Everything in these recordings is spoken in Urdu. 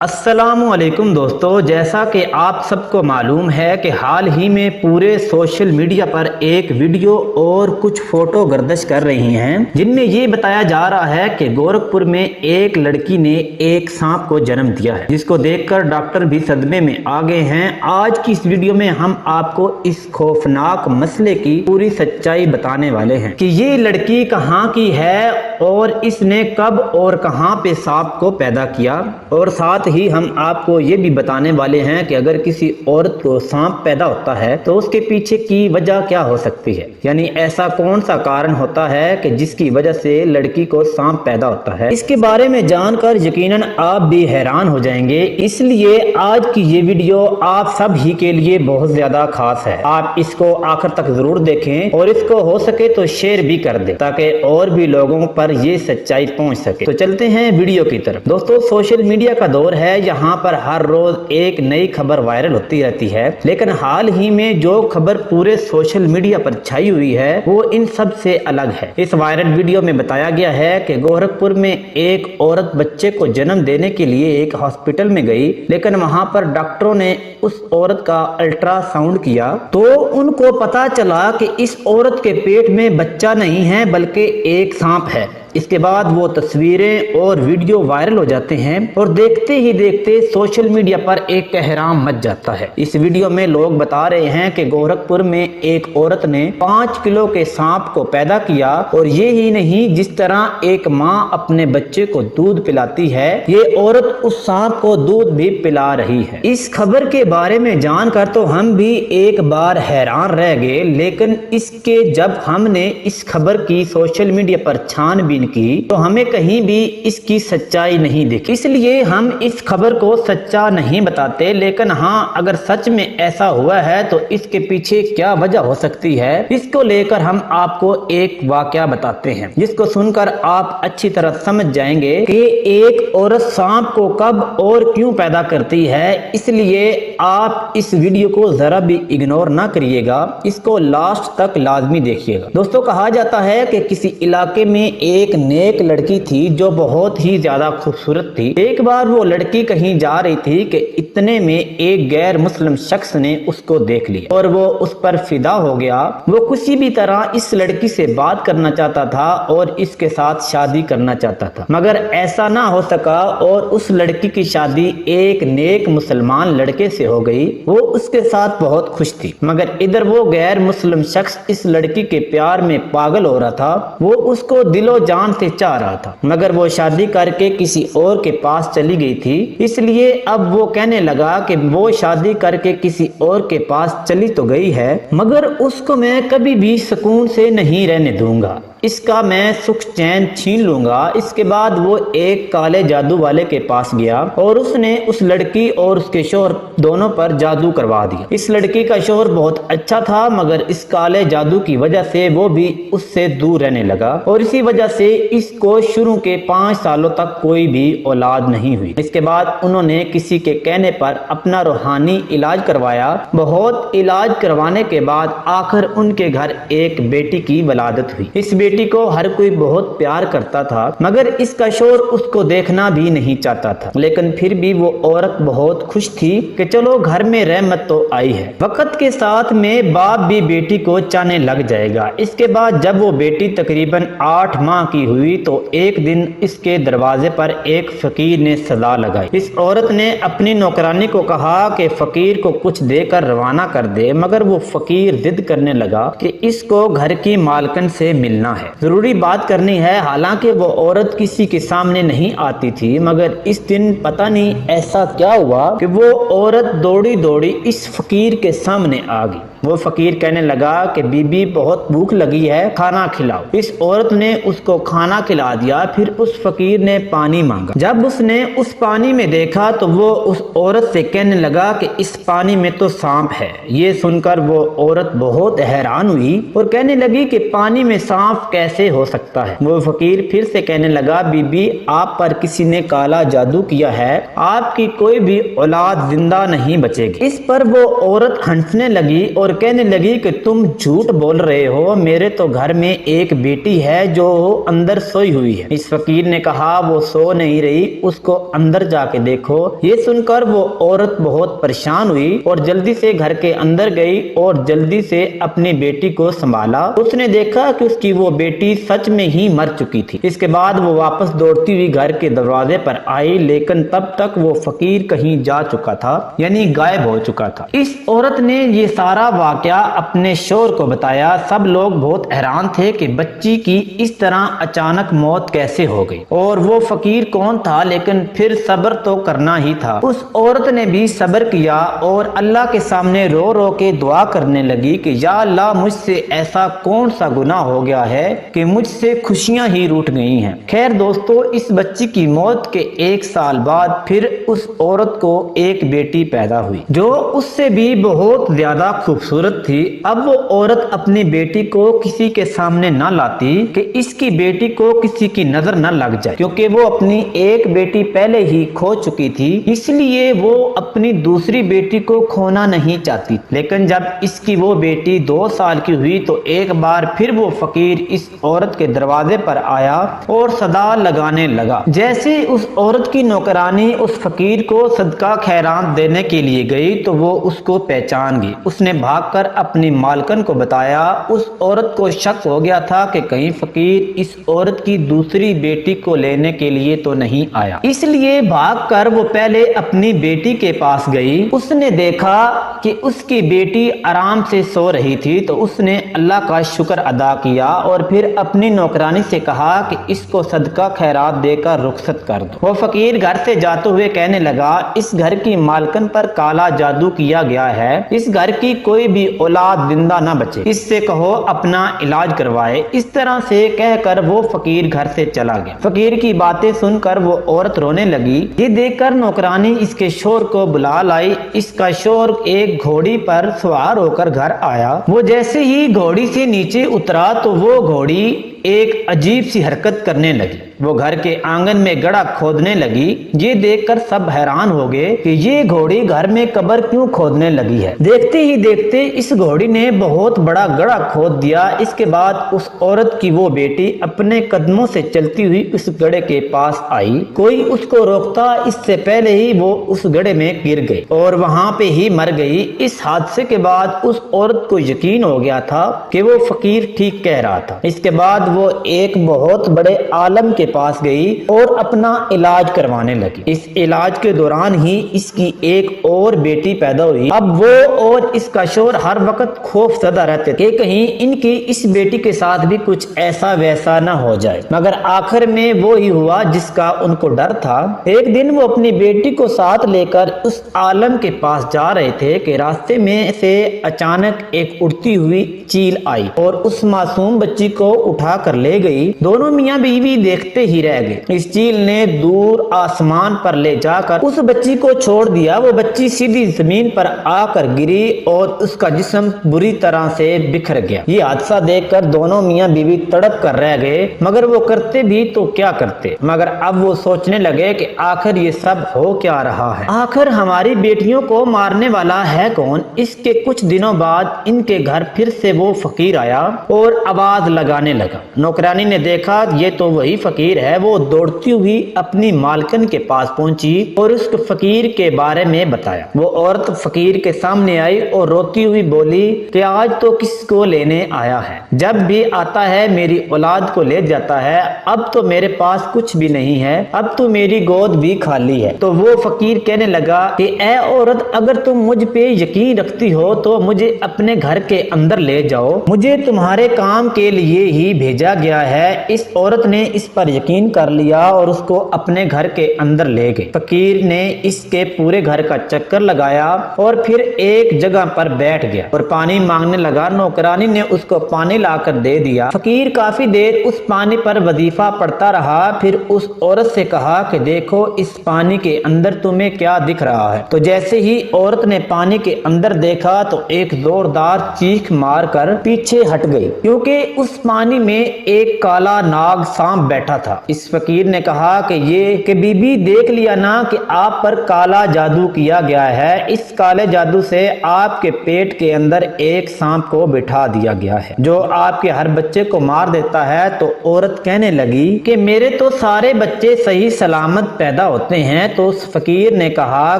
السلام علیکم دوستو، جیسا کہ آپ سب کو معلوم ہے کہ حال ہی میں پورے سوشل میڈیا پر ایک ویڈیو اور کچھ فوٹو گردش کر رہی ہیں جن میں یہ بتایا جا رہا ہے کہ گورکھپور میں ایک لڑکی نے ایک سانپ کو جنم دیا ہے، جس کو دیکھ کر ڈاکٹر بھی صدمے میں آ گئے ہیں۔ آج کی اس ویڈیو میں ہم آپ کو اس خوفناک مسئلے کی پوری سچائی بتانے والے ہیں کہ یہ لڑکی کہاں کی ہے اور اس نے کب اور کہاں پہ سانپ کو پیدا کیا، اور ساتھ ہی ہم آپ کو یہ بھی بتانے والے ہیں کہ اگر کسی عورت کو سانپ پیدا ہوتا ہے تو اس کے پیچھے کی وجہ کیا ہو سکتی ہے، یعنی ایسا کون سا کارن ہوتا ہے کہ جس کی وجہ سے لڑکی کو سانپ پیدا ہوتا ہے۔ اس کے بارے میں جان کر یقیناً آپ بھی حیران ہو جائیں گے، اس لیے آج کی یہ ویڈیو آپ سب ہی کے لیے بہت زیادہ خاص ہے۔ آپ اس کو آخر تک ضرور دیکھیں اور اس کو ہو سکے تو شیئر بھی کر دیں تاکہ اور بھی لوگوں پر یہ سچائی پہنچ سکے۔ تو چلتے ہیں ویڈیو کی طرف۔ دوستو، سوشل میڈیا کا دور ہے، یہاں پر ہر روز ایک نئی خبر وائرل ہوتی رہتی ہے، لیکن حال ہی میں جو خبر پورے سوشل میڈیا پر چھائی ہوئی ہے وہ ان سب سے الگ ہے۔ اس وائرل ویڈیو میں بتایا گیا ہے کہ گورکھپور میں ایک عورت بچے کو جنم دینے کے لیے ایک ہاسپٹل میں گئی، لیکن وہاں پر ڈاکٹروں نے اس عورت کا الٹرا ساؤنڈ کیا تو ان کو پتا چلا کہ اس عورت کے پیٹ میں بچہ نہیں ہے بلکہ ایک سانپ ہے۔ اس کے بعد وہ تصویریں اور ویڈیو وائرل ہو جاتے ہیں اور دیکھتے ہی دیکھتے سوشل میڈیا پر ایک کہرام مچ جاتا ہے۔ اس ویڈیو میں لوگ بتا رہے ہیں کہ گورکھپور میں ایک عورت نے 5 کلو کے سانپ کو پیدا کیا، اور یہ ہی نہیں، جس طرح ایک ماں اپنے بچے کو دودھ پلاتی ہے، یہ عورت اس سانپ کو دودھ بھی پلا رہی ہے۔ اس خبر کے بارے میں جان کر تو ہم بھی ایک بار حیران رہ گئے، لیکن اس کے جب ہم نے اس خبر کی سوشل میڈیا پر چھان بین کی تو ہمیں کہیں بھی اس کی سچائی نہیں دکھی، اس لیے ہم اس خبر کو سچا نہیں بتاتے، لیکن ہاں اگر سچ میں ایسا ہوا ہے تو اس کے پیچھے کیا وجہ ہو سکتی ہے، اس کو لے کر ہم آپ کو ایک واقعہ بتاتے ہیں جس کو سن کر آپ اچھی طرح سمجھ جائیں گے کہ ایک عورت سانپ کو کب اور کیوں پیدا کرتی ہے۔ اس لیے آپ اس ویڈیو کو ذرا بھی اگنور نہ کریے گا، اس کو لاسٹ تک لازمی دیکھیے گا۔ دوستو، کہا جاتا ہے کہ کسی علاقے میں ایک نیک لڑکی تھی جو بہت ہی زیادہ خوبصورت تھی۔ ایک بار وہ لڑکی کہیں جا رہی تھی کہ اتنے میں ایک غیر مسلم شخص نے اس کو دیکھ لیا اور وہ اس پر فدا ہو گیا۔ وہ کسی بھی طرح اس لڑکی سے بات کرنا چاہتا تھا اور اس کے ساتھ شادی کرنا چاہتا تھا، مگر ایسا نہ ہو سکا اور اس لڑکی کی شادی ایک نیک مسلمان لڑکے سے ہو گئی۔ وہ اس کے ساتھ بہت خوش تھی، مگر ادھر وہ غیر مسلم شخص اس لڑکی کے پیار میں پاگل ہو رہا تھا۔ وہ اس کو دل و جان سے چاہ رہا تھا، مگر وہ شادی کر کے کسی اور کے پاس چلی گئی تھی، اس لیے اب وہ کہنے لگا کہ وہ شادی کر کے کسی اور کے پاس چلی تو گئی ہے، مگر اس کو میں کبھی بھی سکون سے نہیں رہنے دوں گا، اس کا میں سکھ چین چھین لوں گا۔ اس کے بعد وہ ایک کالے جادو والے کے پاس گیا اور اس نے اس لڑکی اور اس کے شوہر دونوں پر جادو کروا دیا۔ اس لڑکی کا شوہر بہت اچھا تھا، مگر اس کالے جادو کی وجہ سے وہ بھی اس سے دور رہنے لگا، اور اسی وجہ سے اس کو شروع کے 5 سالوں تک کوئی بھی اولاد نہیں ہوئی۔ اس کے بعد انہوں نے کسی کے کہنے پر اپنا روحانی علاج کروایا۔ بہت علاج کروانے کے بعد آخر ان کے گھر ایک بیٹی کی ولادت ہوئی۔ اس بیٹی کو ہر کوئی بہت پیار کرتا تھا، مگر اس کا شوہر اس کو دیکھنا بھی نہیں چاہتا تھا، لیکن پھر بھی وہ عورت بہت خوش تھی کہ چلو گھر میں رحمت تو آئی ہے۔ وقت کے ساتھ میں باپ بھی بیٹی کو چاہنے لگ جائے گا۔ اس کے بعد جب وہ بیٹی تقریباً 8 ماہ کی ہوئی تو ایک دن اس کے دروازے پر ایک فقیر نے صدا لگائی۔ اس عورت نے اپنی نوکرانی کو کہا کہ فقیر کو کچھ دے کر روانہ کر دے، مگر وہ فقیر ضد کرنے لگا کہ اس کو گھر کی مالکن سے ملنا ہے، ضروری بات کرنی ہے۔ حالانکہ وہ عورت کسی کے سامنے نہیں آتی تھی، مگر اس دن پتہ نہیں ایسا کیا ہوا کہ وہ عورت دوڑی دوڑی اس فقیر کے سامنے آ گئی۔ وہ فقیر کہنے لگا کہ بی بی بہت بھوک لگی ہے، کھانا کھلاؤ۔ اس عورت نے اس کو کھانا کھلا دیا، پھر اس فقیر نے پانی مانگا۔ جب اس نے اس پانی میں دیکھا تو وہ اس عورت سے کہنے لگا کہ اس پانی میں تو سانپ ہے۔ یہ سن کر وہ عورت بہت حیران ہوئی اور کہنے لگی کہ پانی میں سانپ کیسے ہو سکتا ہے۔ وہ فقیر پھر سے کہنے لگا بی بی آپ پر کسی نے کالا جادو کیا ہے، آپ کی کوئی بھی اولاد زندہ نہیں بچے گی۔ اس پر وہ عورت ہنسنے لگی اور اور کہنے لگی کہ تم جھوٹ بول رہے ہو، میرے تو گھر میں ایک بیٹی ہے جو اندر سوئی ہوئی ہے۔ اس فقیر نے کہا وہ سو نہیں رہی، اس کو اندر جا کے دیکھو۔ یہ سن کر وہ عورت بہت پریشان ہوئی اور جلدی سے گھر کے اندر گئی اور جلدی سے اپنی بیٹی کو سنبھالا۔ اس نے دیکھا کہ اس کی وہ بیٹی سچ میں ہی مر چکی تھی۔ اس کے بعد وہ واپس دوڑتی ہوئی گھر کے دروازے پر آئی، لیکن تب تک وہ فقیر کہیں جا چکا تھا، یعنی غائب ہو چکا تھا۔ اس عورت نے یہ سارا واقعہ اپنے شوہر کو بتایا۔ سب لوگ بہت حیران تھے کہ بچی کی اس طرح اچانک موت کیسے ہو گئی اور وہ فقیر کون تھا، لیکن پھر صبر تو کرنا ہی تھا۔ اس عورت نے بھی صبر کیا اور اللہ کے سامنے رو رو کے دعا کرنے لگی کہ یا اللہ، مجھ سے ایسا کون سا گناہ ہو گیا ہے کہ مجھ سے خوشیاں ہی روٹ گئی ہیں۔ خیر دوستو، اس بچی کی موت کے 1 سال بعد پھر اس عورت کو ایک بیٹی پیدا ہوئی جو اس سے بھی بہت زیادہ خوبصورت تھی۔ اب وہ عورت اپنی بیٹی کو کسی کے سامنے نہ لاتی کہ اس کی بیٹی کو کسی کی نظر نہ لگ جائے، کیونکہ وہ اپنی ایک بیٹی پہلے ہی کھو چکی تھی، اس لیے وہ اپنی دوسری بیٹی کو کھونا نہیں چاہتی۔ لیکن جب اس کی وہ بیٹی 2 سال کی ہوئی تو ایک بار پھر وہ فقیر اس عورت کے دروازے پر آیا اور صدا لگانے لگا۔ جیسے اس عورت کی نوکرانی اس فقیر کو صدقہ خیرات دینے کے لیے گئی تو وہ اس کو پہچان گئی۔ اس نے بھاگ کر اپنی مالکن کو بتایا۔ اس عورت کو شک ہو گیا تھا کہ کہیں فقیر اس عورت کی دوسری بیٹی کو لینے کے لیے تو نہیں آیا، اس لیے بھاگ کر وہ پہلے اپنی بیٹی کے پاس گئی۔ اس نے دیکھا کہ اس کی بیٹی آرام سے سو رہی تھی تو اس نے اللہ کا شکر ادا کیا اور پھر اپنی نوکرانی سے کہا کہ اس کو صدقہ خیرات دے کر رخصت کر دو۔ وہ فقیر گھر سے جاتے ہوئے کہنے لگا، اس گھر کی مالکن پر کالا جادو کیا گیا ہے، اس گھر کی کوئی بھی اولاد زندہ نہ بچے، اس سے کہو اپنا علاج کروائے۔ اس طرح سے کہہ کر وہ فقیر گھر سے چلا گیا۔ فقیر کی باتیں سن کر وہ عورت رونے لگی۔ یہ دیکھ کر نوکرانی اس کے شوہر کو بلا لائی۔ اس کا شوہر ایک گھوڑی پر سوار ہو کر گھر آیا۔ وہ جیسے ہی گھوڑی سے نیچے اترا تو وہ گھوڑی ایک عجیب سی حرکت کرنے لگی۔ وہ گھر کے آنگن میں گڑھا کھودنے لگی۔ یہ دیکھ کر سب حیران ہو گئے کہ یہ گھوڑی گھر میں قبر کیوں کھودنے لگی ہے۔ دیکھتے ہی دیکھتے اس گھوڑی نے بہت بڑا گڑھا کھود دیا۔ اس کے بعد اس عورت کی وہ بیٹی اپنے قدموں سے چلتی ہوئی اس گڑھے کے پاس آئی۔ کوئی اس کو روکتا اس سے پہلے ہی وہ اس گڑھے میں گر گئی اور وہاں پہ ہی مر گئی۔ اس حادثے کے بعد اس عورت کو یقین ہو گیا تھا کہ وہ فقیر ٹھیک کہہ رہا تھا۔ اس کے بعد وہ ایک بہت بڑے عالم کے پاس گئی اور اپنا علاج کروانے لگی۔ اس علاج کے دوران ہی اس کی ایک اور بیٹی پیدا ہوئی۔ اب وہ اور اس کا شوہر ہر وقت خوف زدہ رہتے کہ کہیں ان کی اس بیٹی کے ساتھ بھی کچھ ایسا ویسا نہ ہو جائے، مگر آخر میں وہ ہی ہوا جس کا ان کو ڈر تھا۔ ایک دن وہ اپنی بیٹی کو ساتھ لے کر اس عالم کے پاس جا رہے تھے کہ راستے میں سے اچانک ایک اڑتی ہوئی چیل آئی اور اس معصوم بچی کو اٹھا کر لے گئی۔ دونوں میاں بیوی دیکھتے ہی رہ گئے۔ اس چیل نے دور آسمان پر لے جا کر اس بچی کو چھوڑ دیا۔ وہ بچی سیدھی زمین پر آ کر گری اور اس کا جسم بری طرح سے بکھر گیا۔ یہ حادثہ دیکھ کر دونوں میاں بیوی تڑپ کر رہ گئے، مگر وہ کرتے بھی تو کیا کرتے۔ مگر اب وہ سوچنے لگے کہ آخر یہ سب ہو کیا رہا ہے، آخر ہماری بیٹیوں کو مارنے والا ہے کون۔ اس کے کچھ دنوں بعد ان کے گھر پھر سے وہ فقیر آیا اور آواز لگانے لگا۔ نوکرانی نے دیکھا یہ تو وہی فقیر ہے۔ وہ دوڑتی ہوئی اپنی مالکن کے پاس پہنچی اور اس فقیر کے بارے میں بتایا۔ وہ عورت فقیر کے سامنے آئی اور روتی ہوئی بولی کہ آج تو کس کو لینے آیا ہے، جب بھی آتا ہے میری اولاد کو لے جاتا ہے، اب تو میرے پاس کچھ بھی نہیں ہے، اب تو میری گود بھی خالی ہے۔ تو وہ فقیر کہنے لگا کہ اے عورت، اگر تم مجھ پہ یقین رکھتی ہو تو مجھے اپنے گھر کے اندر لے جاؤ، مجھے تمہارے کام کے لیے ہی بھیجا گیا ہے۔ اس عورت نے اس پر یقین کر لیا اور اس کو اپنے گھر کے اندر لے گئے۔ فقیر نے اس کے پورے گھر کا چکر لگایا اور پھر ایک جگہ پر بیٹھ گیا اور پانی مانگنے لگا۔ نوکرانی نے اس کو پانی لا کر دے دیا۔ فقیر کافی دیر اس پانی پر وظیفہ پڑھتا رہا، پھر اس عورت سے کہا کہ دیکھو اس پانی کے اندر تمہیں کیا دکھ رہا ہے۔ تو جیسے ہی عورت نے پانی کے اندر دیکھا تو ایک زوردار چیخ مار کر پیچھے ہٹ گئی، کیونکہ اس پانی میں ایک کالا ناگ سانپ بیٹھا تھا۔ تھا۔ اس فقیر نے کہا کہ بی بی دیکھ لیا نا کہ آپ پر کالا جادو کیا گیا ہے، اس کالے جادو سے آپ کے پیٹ کے اندر ایک سانپ کو بٹھا دیا گیا ہے جو آپ کے ہر بچے کو مار دیتا ہے۔ تو عورت کہنے لگی کہ میرے تو سارے بچے صحیح سلامت پیدا ہوتے ہیں۔ تو اس فقیر نے کہا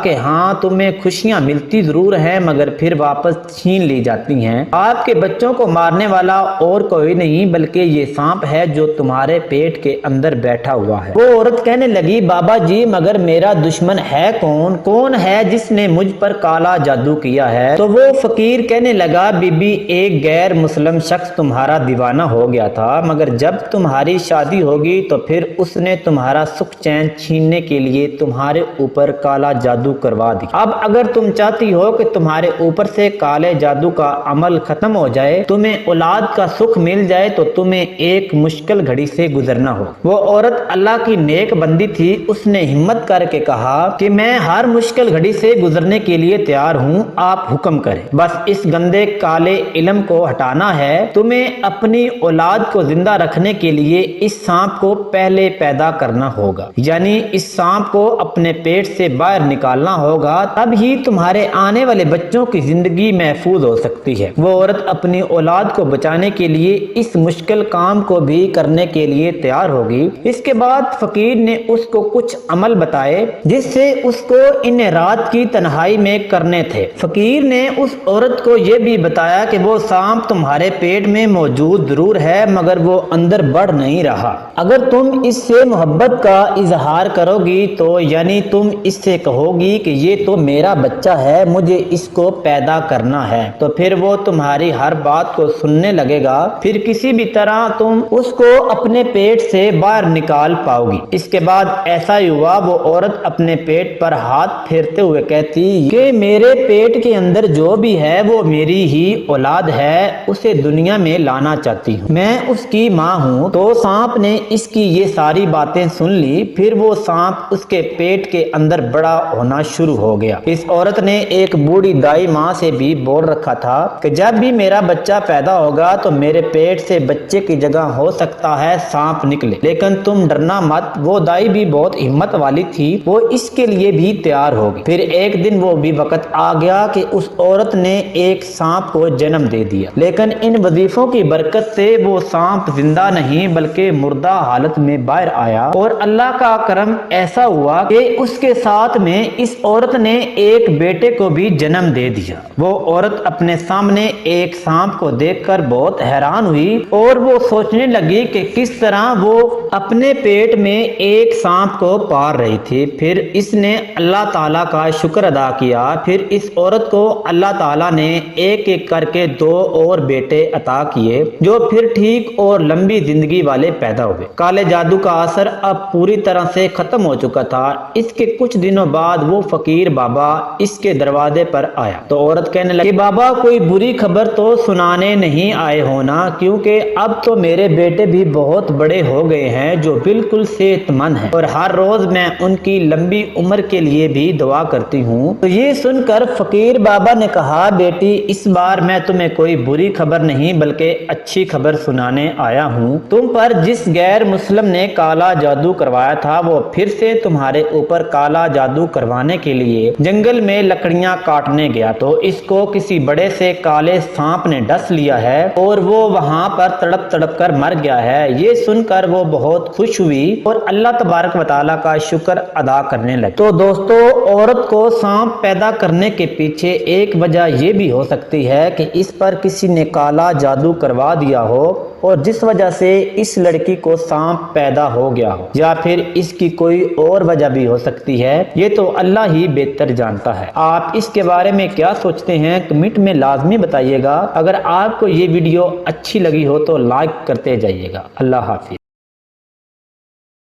کہ ہاں تمہیں خوشیاں ملتی ضرور ہیں مگر پھر واپس چھین لی جاتی ہیں، آپ کے بچوں کو مارنے والا اور کوئی نہیں بلکہ یہ سانپ ہے جو تمہارے پیٹ کے اندر بیٹھا ہوا ہے۔ وہ عورت کہنے لگی بابا جی مگر میرا دشمن ہے کون ہے جس نے مجھ پر کالا جادو کیا ہے؟ تو وہ فقیر کہنے لگا بی بی ایک غیر مسلم شخص تمہارا دیوانہ ہو گیا تھا مگر جب تمہاری شادی ہوگی تو پھر اس نے تمہارا سکھ چین چھیننے کے لیے تمہارے اوپر کالا جادو کروا دیا۔ اب اگر تم چاہتی ہو کہ تمہارے اوپر سے کالے جادو کا عمل ختم ہو جائے، تمہیں اولاد کا سکھ مل جائے تو تمہیں ایک مشکل گھڑی سے گزرنا ہو۔ وہ عورت اللہ کی نیک بندی تھی، اس نے ہمت کر کے کہا کہ میں ہر مشکل گھڑی سے گزرنے کے لیے تیار ہوں، آپ حکم کریں، بس اس گندے کالے علم کو ہٹانا ہے۔ تمہیں اپنی اولاد کو زندہ رکھنے کے لیے اس سانپ کو پہلے پیدا کرنا ہوگا، یعنی اس سانپ کو اپنے پیٹ سے باہر نکالنا ہوگا، تب ہی تمہارے آنے والے بچوں کی زندگی محفوظ ہو سکتی ہے۔ وہ عورت اپنی اولاد کو بچانے کے لیے اس مشکل کام کو بھی کرنے کے لیے تیار ہوگی۔ اس کے بعد فقیر نے اس کو کچھ عمل بتائے جس سے اس کو ان رات کی تنہائی میں کرنے تھے۔ فقیر نے اس عورت کو یہ بھی بتایا کہ وہ سانپ تمہارے پیٹ میں موجود ضرور ہے مگر وہ اندر بڑھ نہیں رہا، اگر تم اس سے محبت کا اظہار کرو گی تو یعنی تم اس سے کہو گی کہ یہ تو میرا بچہ ہے، مجھے اس کو پیدا کرنا ہے، تو پھر وہ تمہاری ہر بات کو سننے لگے گا، پھر کسی بھی طرح تم اس کو اپنے پیٹ سے باہر نکال پاؤ گی۔ اس کے بعد ایسا ہی ہوا، وہ عورت اپنے پیٹ پر ہاتھ پھیرتے ہوئے کہتی کہ میرے پیٹ کے اندر جو بھی ہے وہ میری ہی اولاد ہے، اسے دنیا میں لانا چاہتی ہوں، میں اس کی ماں ہوں۔ تو سانپ نے اس کی یہ ساری باتیں سن لی، پھر وہ سانپ اس کے پیٹ کے اندر بڑا ہونا شروع ہو گیا۔ اس عورت نے ایک بوڑھی دائی ماں سے بھی بول رکھا تھا کہ جب بھی میرا بچہ پیدا ہوگا تو میرے پیٹ سے بچے کی جگہ ہو سکتا ہے سانپ نکلے، لیکن تم ڈرنا مت۔ وہ دائی بھی بہت ہمت والی تھی، وہ اس کے لیے بھی تیار ہوگی۔ پھر ایک دن وہ بھی وقت آ گیا کہ اس عورت نے ایک سانپ کو جنم دے دیا، لیکن ان وظیفوں کی برکت سے وہ سانپ زندہ نہیں بلکہ مردہ حالت میں باہر آیا، اور اللہ کا کرم ایسا ہوا کہ اس کے ساتھ میں اس عورت نے ایک بیٹے کو بھی جنم دے دیا۔ وہ عورت اپنے سامنے ایک سانپ کو دیکھ کر بہت حیران ہوئی اور وہ سوچنے لگی کہ کس طرح وہ اپنے پیٹ میں ایک سانپ کو پال رہی تھی۔ پھر اس نے اللہ تعالیٰ کا شکر ادا کیا، پھر اس عورت کو اللہ تعالیٰ نے ایک ایک کر کے 2 اور بیٹے عطا کیے جو پھر ٹھیک اور لمبی زندگی والے پیدا ہوئے۔ کالے جادو کا اثر اب پوری طرح سے ختم ہو چکا تھا۔ اس کے کچھ دنوں بعد وہ فقیر بابا اس کے دروازے پر آیا تو عورت کہنے لگی کہ بابا کوئی بری خبر تو سنانے نہیں آئے ہونا، کیونکہ اب تو میرے بیٹے بھی بہت بڑے ہو گئے ہیں جو بالکل صحت مند ہیں، اور ہر روز میں ان کی لمبی عمر کے لیے بھی دعا کرتی ہوں۔ تو یہ سن کر فقیر بابا نے کہا بیٹی اس بار میں تمہیں کوئی بری خبر نہیں بلکہ اچھی خبر سنانے آیا ہوں۔ تم پر جس غیر مسلم نے کالا جادو کروایا تھا وہ پھر سے تمہارے اوپر کالا جادو کروانے کے لیے جنگل میں لکڑیاں کاٹنے گیا تو اس کو کسی بڑے سے کالے سانپ نے ڈس لیا ہے اور وہ وہاں پر تڑپ تڑپ کر مر گیا ہے۔ یہ سن کر وہ بہت خوش ہوئی اور اللہ تبارک و تعالیٰ کا شکر ادا کرنے لگی۔ تو دوستو عورت کو سانپ پیدا کرنے کے پیچھے ایک وجہ یہ بھی ہو سکتی ہے کہ اس پر کسی نے کالا جادو کروا دیا ہو اور جس وجہ سے اس لڑکی کو سانپ پیدا ہو گیا ہو، یا پھر اس کی کوئی اور وجہ بھی ہو سکتی ہے، یہ تو اللہ ہی بہتر جانتا ہے۔ آپ اس کے بارے میں کیا سوچتے ہیں کمنٹ میں لازمی بتائیے گا۔ اگر آپ کو یہ ویڈیو اچھی لگی ہو تو لائک کرتے جائیے گا۔ اللہ حافظ۔